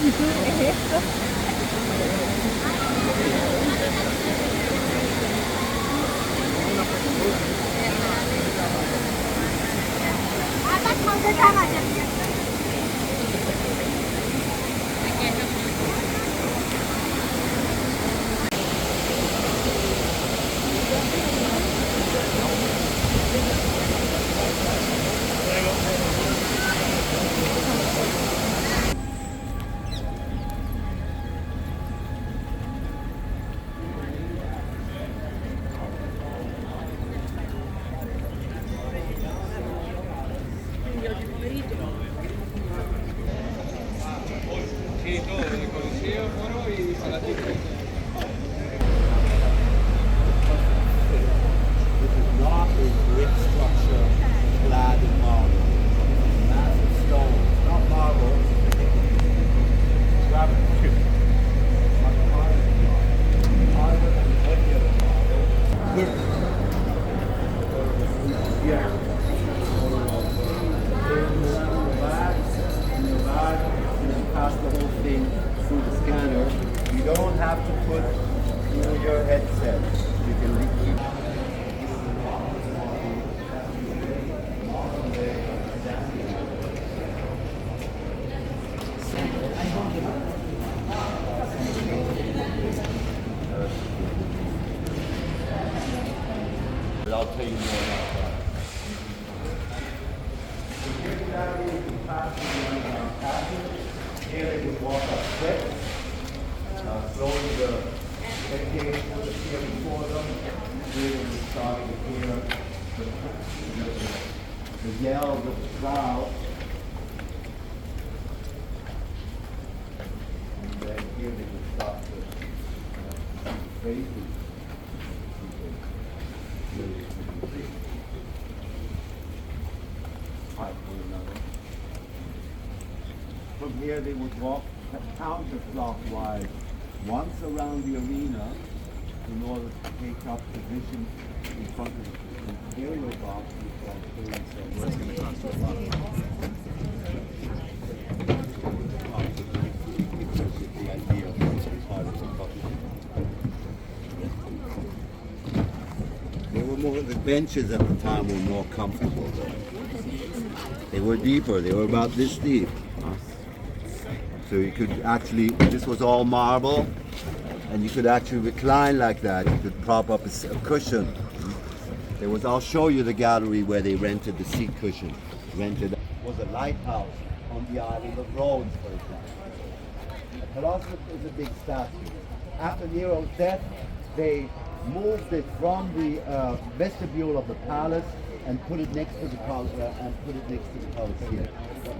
Sì, todo, el colosseum y salatito. This is not a brick structure clad in marble. Massive stone. It's not marble. Gravity. Much harder than any other marble. Yeah. In the bag, you pass the whole thing through the scanner. You don't have to put your headset. You can keep. But I'll tell you more about that. Here they would walk up steps, throwing the cage on the chair before them. Here they would start to hear the yells of the crowd. And then here they would start to faces. From here they would walk counterclockwise once around the arena in order to take up position in front of the imperial box. What's going to cost you a lot of money? The idea of this was part of the bucket. They were more, the benches at the time were more comfortable though. They were deeper, they were about this deep. So you could actually, this was all marble, and you could actually recline like that. You could prop up a cushion. There was, I'll show you the gallery where they rented the seat cushion. Rented was a lighthouse on the island of Rhodes, for example. The colosseum is a big statue. After Nero's death, they moved it from the vestibule of the palace and put it next to the Colosseum.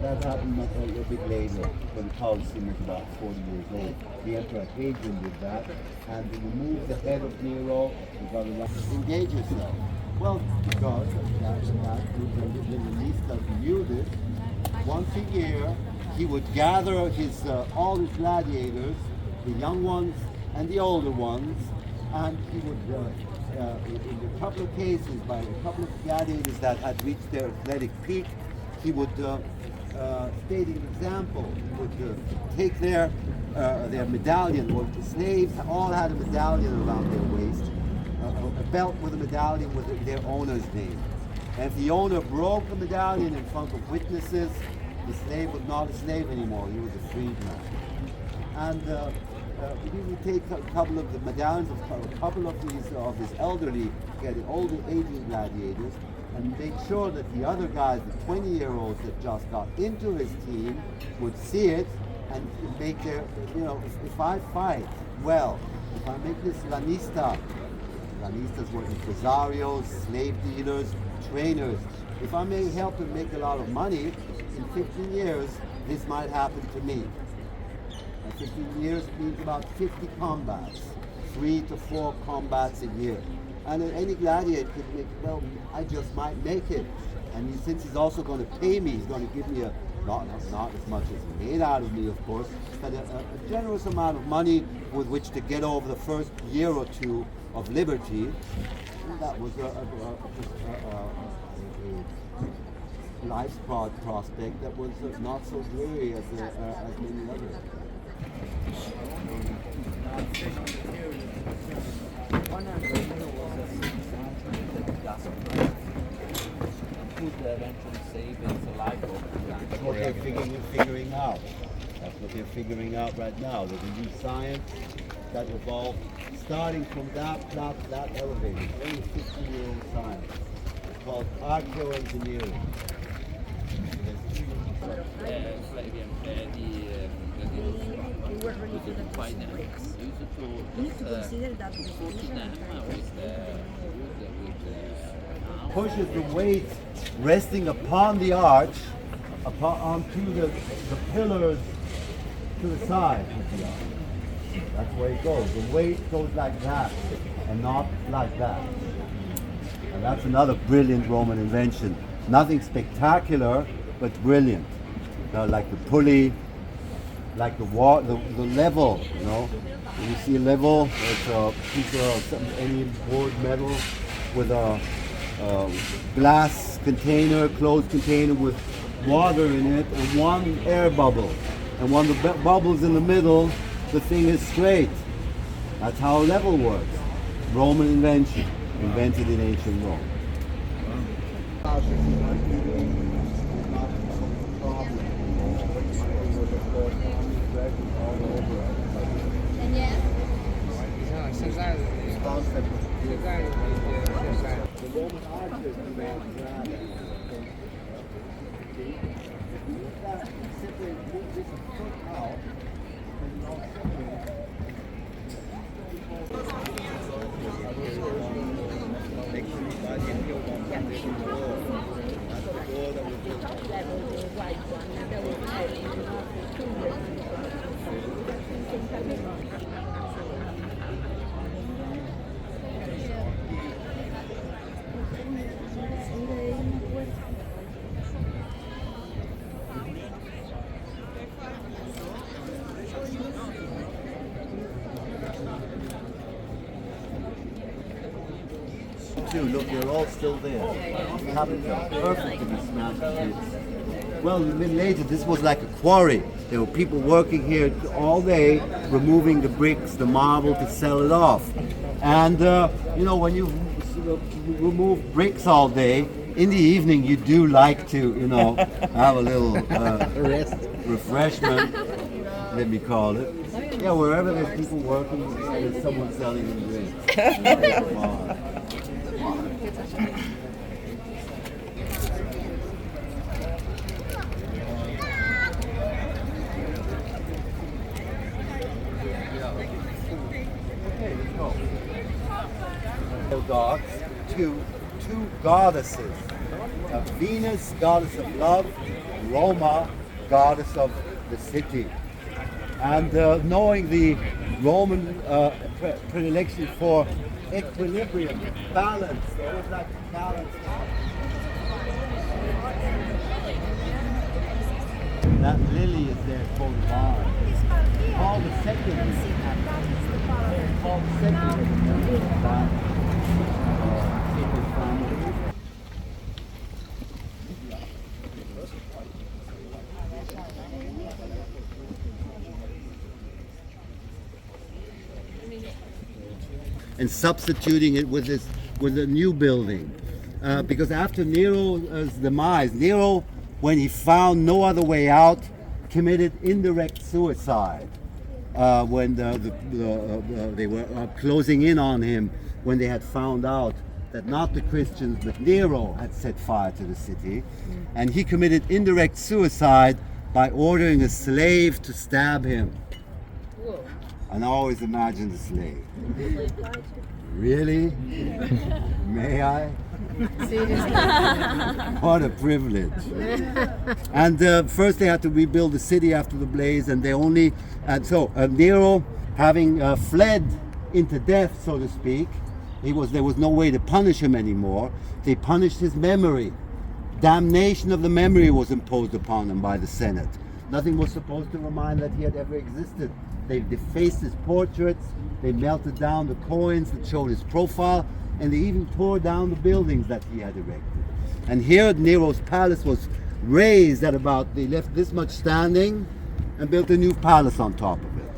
That happened a little bit later, when the Colosseum was about 40 years old. The Emperor Hadrian did that, and they removed the head of Nero. They got to engage yourself. Well, because the Leonista knew this. Once a year, he would gather his all his gladiators, the young ones and the older ones, and he would, in a couple of cases, by a couple of gladiators that had reached their athletic peak, he would state an example. He would take their medallion. Well, the slaves all had a medallion around their waist, a belt with a medallion with their owner's name. And if the owner broke the medallion in front of witnesses, the slave was not a slave anymore. He was a freedman. And we would take a couple of the medallions of a couple of these elderly, older aging gladiators, and make sure that the other guys, the 20-year-olds that just got into his team, would see it and make their, if I fight well, if I make this Lanistas were impresarios, slave dealers, trainers. If I may help them make a lot of money, in 15 years, this might happen to me. And 15 years means about 50 combats, 3 to 4 combats a year. And any gladiator could make, well, I just might make it. And since he's also going to pay me, he's going to give me not as much as he made out of me, of course, but a generous amount of money with which to get over the first year or two of liberty. And that was life prospect that was not so dreary as many others. One of the was a that doesn't put the eventually savings alive over time. That's what they're figuring out. That's what they're figuring out right now. There's a new science that evolved starting from that elevator. It's only 50-year-old science. It's called archaeoengineering. Flavian, the finance used You need to consider that the with Pushes the weight resting upon the arch, onto the pillars to the side of the arch. That's where it goes. The weight goes like that and not like that. And that's another brilliant Roman invention. Nothing spectacular, but brilliant. Like the pulley, like the level, you know. When you see a level, it's a piece of any wood, metal with a glass container, closed container with water in it and one air bubble. And when the bubble's in the middle, the thing is straight. That's how a level works. Roman invention, invented in ancient Rome. And yes, 现在现在 The Roman archers invented that. Simply move this foot out and not separate. Look, they're all still there. Camacho, perfect to be smashed to bits. Well, in the Middle Ages, this was like a quarry. There were people working here all day, removing the bricks, the marble to sell it off. And you know, when you remove bricks all day, in the evening you do like to, you know, have a little refreshment, let me call it. Yeah, wherever there's people working, there's someone selling them drinks. Come on. Gods, two goddesses. Venus, goddess of love, Roma, goddess of the city. And knowing the Roman predilection for equilibrium, balance, they always like to balance. That lily is there for Mars. Paul the second. Paul the second. And substituting it with a new building, because after Nero's demise, Nero, when he found no other way out, committed indirect suicide. When they were closing in on him, when they had found out that not the Christians but Nero had set fire to the city, and he committed indirect suicide by ordering a slave to stab him. And I always imagine the slave. Really? May I? What a privilege. And first they had to rebuild the city after the blaze, and so Nero, having fled into death, so to speak, there was no way to punish him anymore. They punished his memory. Damnation of the memory was imposed upon him by the Senate. Nothing was supposed to remind that he had ever existed. They defaced his portraits, they melted down the coins that showed his profile, and they even tore down the buildings that he had erected. And here Nero's palace was raised at about, they left this much standing and built a new palace on top of it.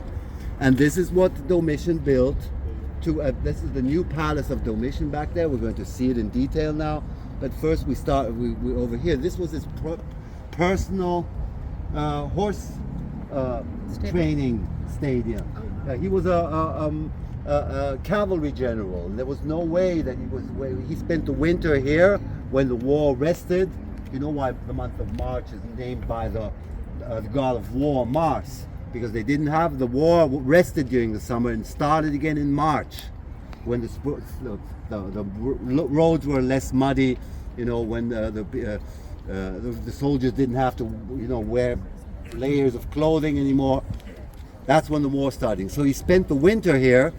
And this is what Domitian built to, this is the new palace of Domitian back there. We're going to see it in detail now. But first we start, we over here. This was his personal horse training stadium. He was a cavalry general, and there was no way that he spent the winter here when the war rested. You know why the month of March is named by the god of war, Mars, because they didn't have the war rested during the summer and started again in March, when the roads were less muddy. You know, when the soldiers didn't have to, you know, wear layers of clothing anymore. That's when the war started. So he spent the winter here,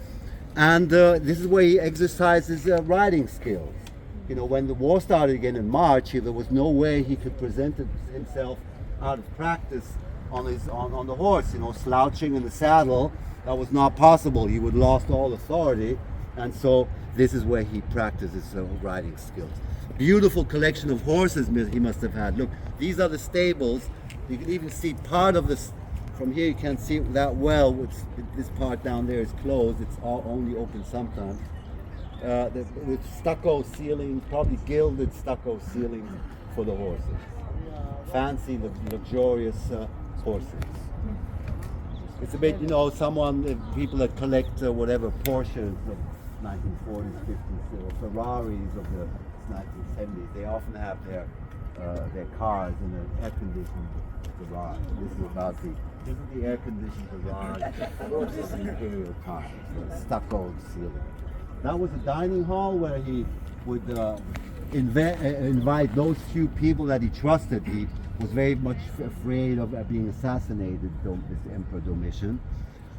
and this is where he exercised his riding skills. You know, when the war started again in March, there was no way he could present himself out of practice on the horse. You know, slouching in the saddle, that was not possible. He would lost all authority, and so this is where he practiced his riding skills. Beautiful collection of horses he must have had. Look, these are the stables. You can even see part of this from here. You can't see it that well. This part down there is closed. It's all only open sometimes. With stucco ceilings, probably gilded stucco ceilings for the horses. Fancy, luxurious horses. It's a bit, you know, people that collect whatever Porsches of 1940s, 50s, or Ferraris of the 1970s. They often have their cars in an air-conditioned garage. This is the air-conditioned garage of the Imperial times, the stucco ceiling. That was a dining hall where he would invite those few people that he trusted. He was very much afraid of being assassinated, this Emperor Domitian.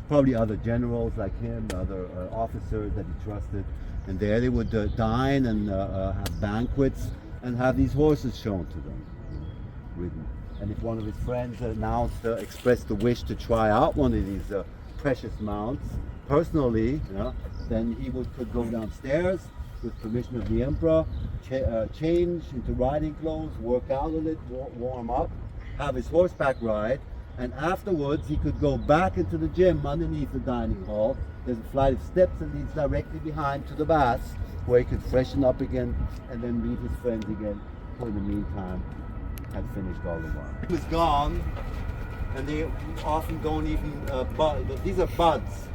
Probably other generals like him, other officers that he trusted. And there they would dine and have banquets and have these horses shown to them, ridden. And if one of his friends expressed the wish to try out one of these precious mounts personally, then he could go downstairs with permission of the emperor, change into riding clothes, work out a little, warm up, have his horseback ride, and afterwards he could go back into the gym underneath the dining hall. There's a flight of steps that leads directly behind to the baths, where he could freshen up again and then meet his friends again, who in the meantime had finished all the work. He was gone, and they often don't even bud. These are buds,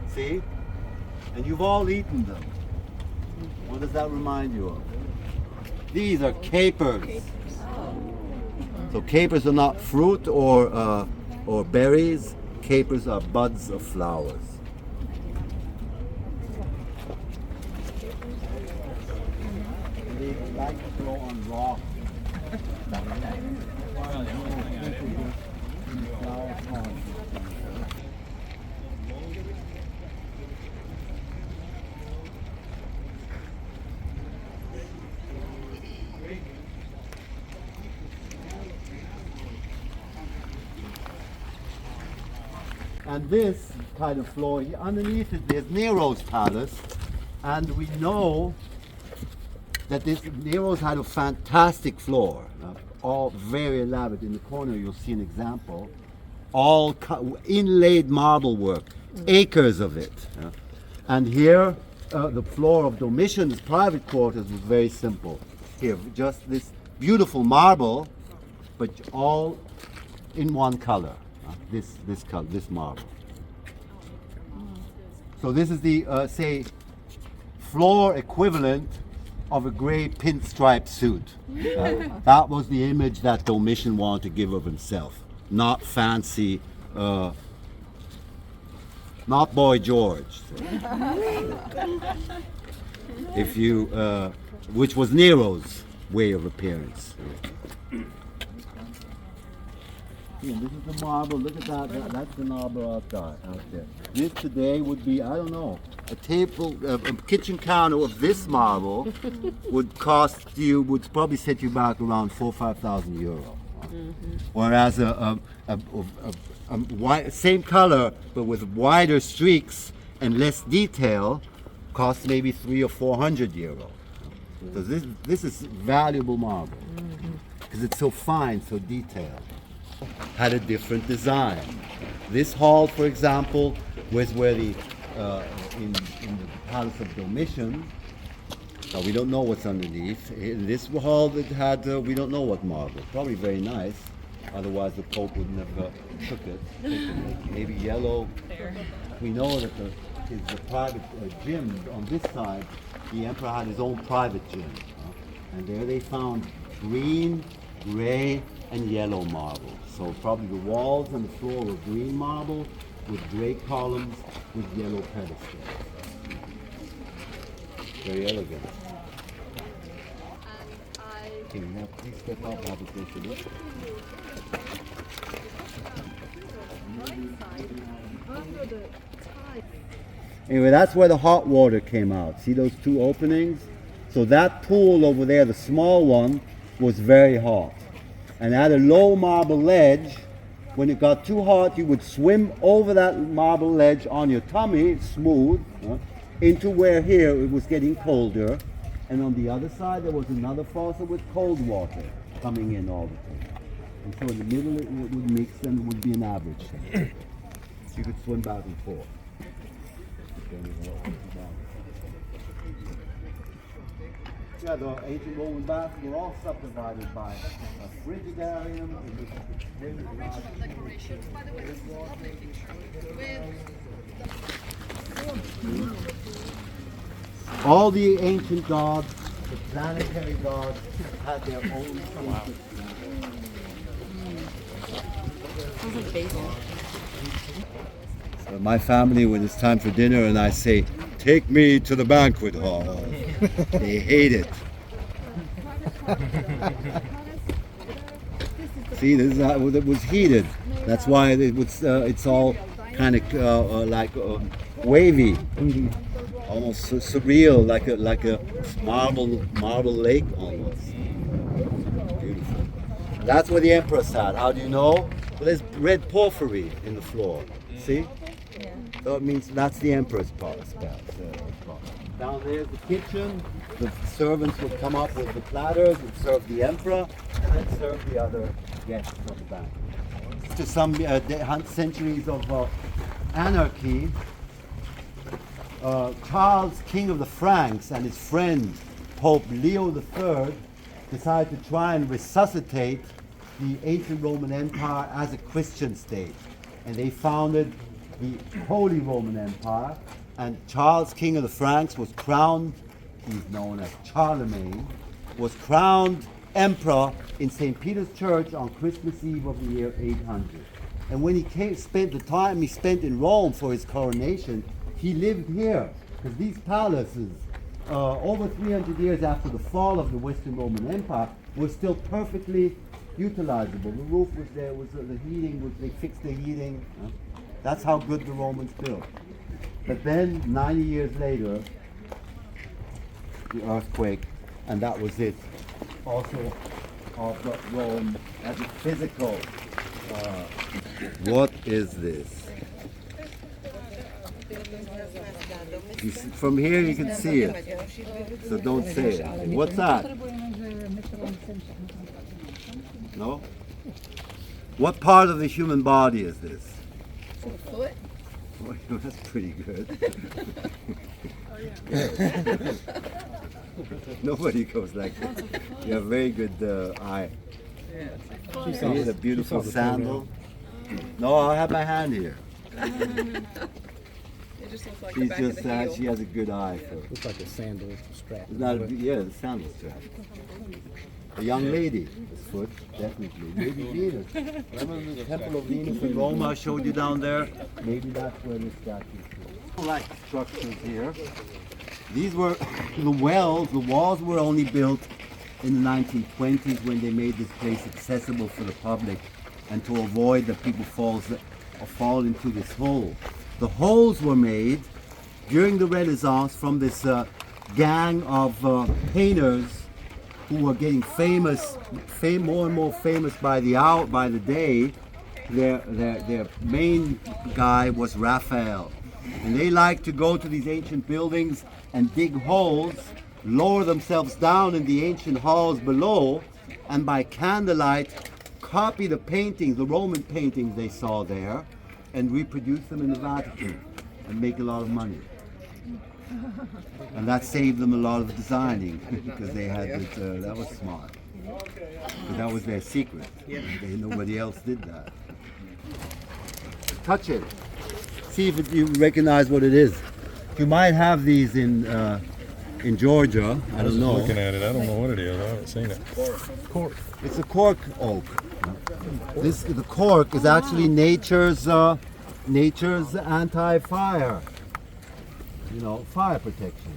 see? And you've all eaten them. What does that remind you of? These are capers. So capers are not fruit or berries. Capers are buds of flowers. And they like to grow on rocks. And this kind of floor, underneath it, there's Nero's palace, and we know that Nero's had a fantastic floor, all very elaborate. In the corner, you'll see an example, all inlaid marble work, acres of it. And here, the floor of Domitian's private quarters was very simple. Here, just this beautiful marble, but all in one color. This color, this marble. So this is the say floor equivalent of a gray pinstripe suit. That was the image that Domitian wanted to give of himself. Not fancy, not Boy George. If you, which was Nero's way of appearance. Yeah, this is the marble. Look at that. That's the marble out there. This today would be, I don't know, a kitchen counter of this marble would probably set you back around 4,000 or 5,000 euro. Whereas same color but with wider streaks and less detail costs maybe 300 or 400 euro. So this is valuable marble. Because because it's so fine, so detailed. Had a different design. This hall, for example, was where the in the Palace of Domitian. Now we don't know what's underneath. In this hall that had we don't know what marble. Probably very nice. Otherwise the Pope wouldn't have took it. Maybe yellow. We know that is the private gym on this side. The emperor had his own private gym, and there they found green, gray, and yellow marble. So probably the walls and the floor were green marble with gray columns with yellow pedestals. Very elegant. Can you now please step up? Have a closer look. Anyway, that's where the hot water came out. See those two openings? So that pool over there, the small one, was very hot. And at a low marble ledge, when it got too hot, you would swim over that marble ledge on your tummy, smooth, into where here it was getting colder. And on the other side, there was another faucet with cold water coming in all the time. And so in the middle, it would mix and it would be an average thing. So you could swim back and forth. Yeah, the ancient Roman baths were all subdivided by a frigidarium, in which you could swim in large Decorations, by the way, this is a lovely picture with all the ancient gods, the planetary gods, had their own sacred Sounds like basil. My family, when it's time for dinner and I say, take me to the banquet hall, they hate it. See, this is how it was heated. That's why it was, it's all kind of like wavy, almost surreal, like a marble lake almost. Beautiful. That's where the emperor sat. How do you know? Well, there's red porphyry in the floor. See? So it means that's the emperor's spot. Down there's the kitchen. The servants would come up with the platters and serve the emperor, and then serve the other guests of the banquet. After some centuries of anarchy, Charles, King of the Franks, and his friend Pope Leo III decided to try and resuscitate the ancient Roman Empire as a Christian state, and they founded the Holy Roman Empire, and Charles, King of the Franks, was crowned, he's known as Charlemagne, was crowned emperor in St. Peter's Church on Christmas Eve of the year 800. And when he spent the time he spent in Rome for his coronation, he lived here, because these palaces, over 300 years after the fall of the Western Roman Empire, were still perfectly utilizable. The roof was there, the heating, they fixed the heating. That's how good the Romans built. But then, 90 years later, the earthquake, and that was it. Also of Rome as a physical. What is this? From here you can see it, so don't say it. What's that? No? What part of the human body is this? foot. Oh, that's pretty good. Nobody goes like that. You have very good eye. See the beautiful sandal? No, I'll have my hand here. It just looks like She's the back of just the heel. she has a good eye for. Looks like a sandal strap. It's not the sandal strap. A young lady, this foot, definitely. Maybe Venus. Remember the Temple of Venus in Rome I showed you down there? Maybe that's where this statue is. I like structures here. These were the walls were only built in the 1920s when they made this place accessible for the public and to avoid that people fall into this hole. The holes were made during the Renaissance from this gang of painters who were getting more and more famous by the hour, by the day. Their main guy was Raphael, and they liked to go to these ancient buildings and dig holes, lower themselves down in the ancient halls below, and by candlelight copy the paintings, the Roman paintings they saw there, and reproduce them in the Vatican and make a lot of money. And that saved them a lot of designing because they had it, that was smart. But that was their secret. Nobody else did that. Touch it. See if you recognize what it is. You might have these in Georgia. I don't know. Looking at it, I don't know what it is. I haven't seen it. Cork. It's a cork oak. The cork is actually nature's anti-fire. Fire protection.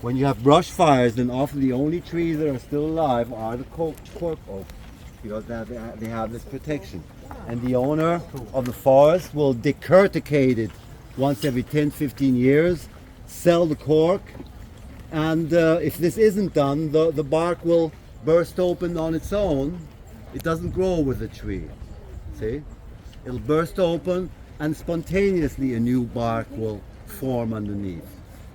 When you have brush fires, then often the only trees that are still alive are the cork oak, because they have this protection. And the owner of the forest will decorticate it once every 10-15 years, sell the cork, and if this isn't done, the bark will burst open on its own. It doesn't grow with the tree. See? It'll burst open and spontaneously a new bark will form underneath.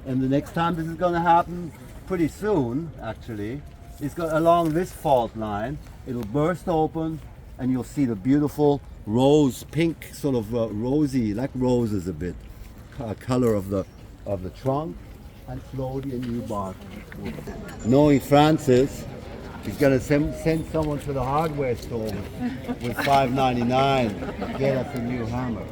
And the next time this is going to happen, pretty soon actually, it's along this fault line, it'll burst open and you'll see the beautiful rose pink, sort of rosy, like roses a bit, color of the trunk, and slowly a new bark. Knowing Francis, he's going to send someone to the hardware store with $5.99 get us a new hammer.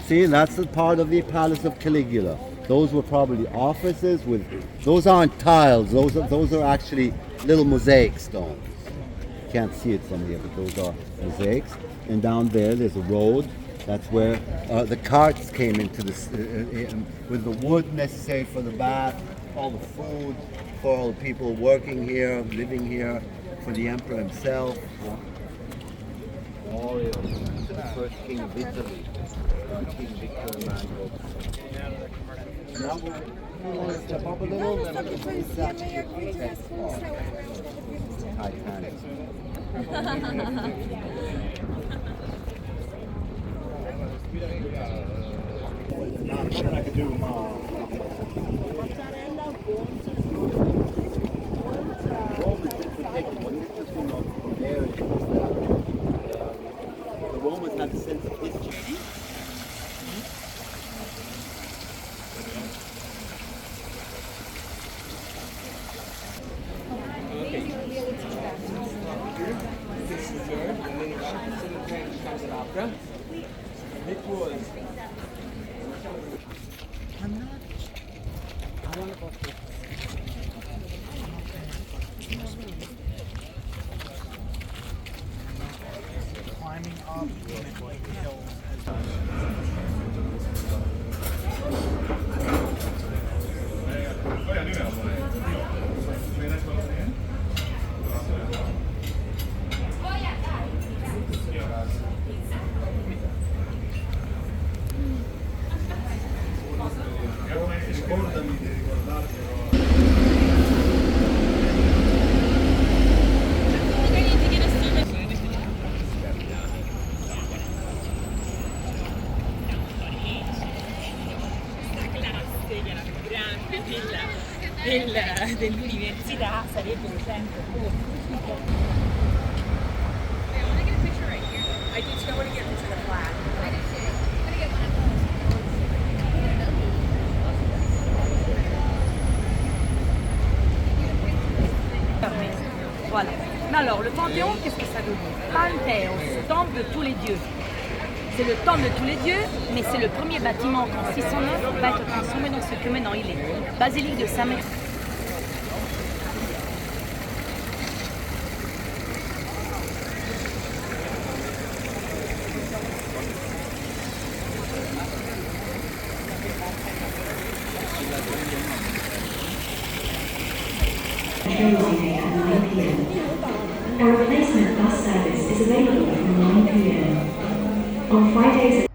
See, that's the part of the Palace of Caligula. Those were probably offices with. Those aren't tiles. Those are actually little mosaic stones. You can't see it from here, but those are mosaics. And down there's a road. That's where the carts came into this with the wood necessary for the bath, all the food for all the people working here, living here, for the emperor himself. Memorial to the first king of Italy, King Victor Emmanuel. Now we want to step up a little, then we can see Titanic. The Romans had a sense of history. This is yours, and then you got some of the comes after. It was. Climbing up hills. dell'università sarebbe un centro I just don't want to get into the flag. Voilà. Mais alors, le Panthéon, qu'est-ce que ça veut dire? Panthéos, temple de tous les dieux. C'est le temple de tous les dieux, mais c'est le premier bâtiment qu'en 609 va être transformé dans ce que maintenant il est. Basilique de Saint-Médard. Train at 9 p.m. A replacement bus service is available from 9 p.m. On Fridays.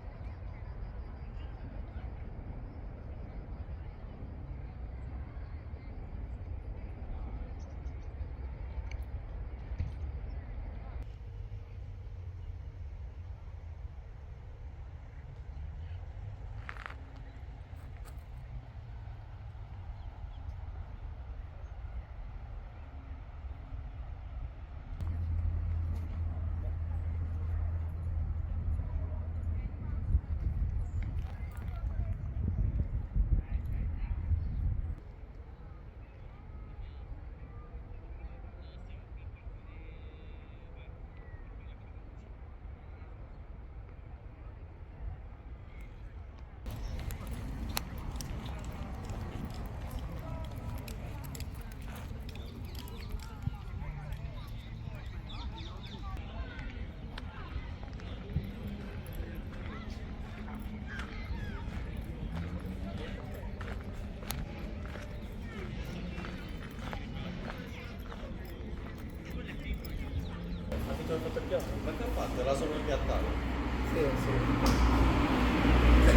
Sì, sì.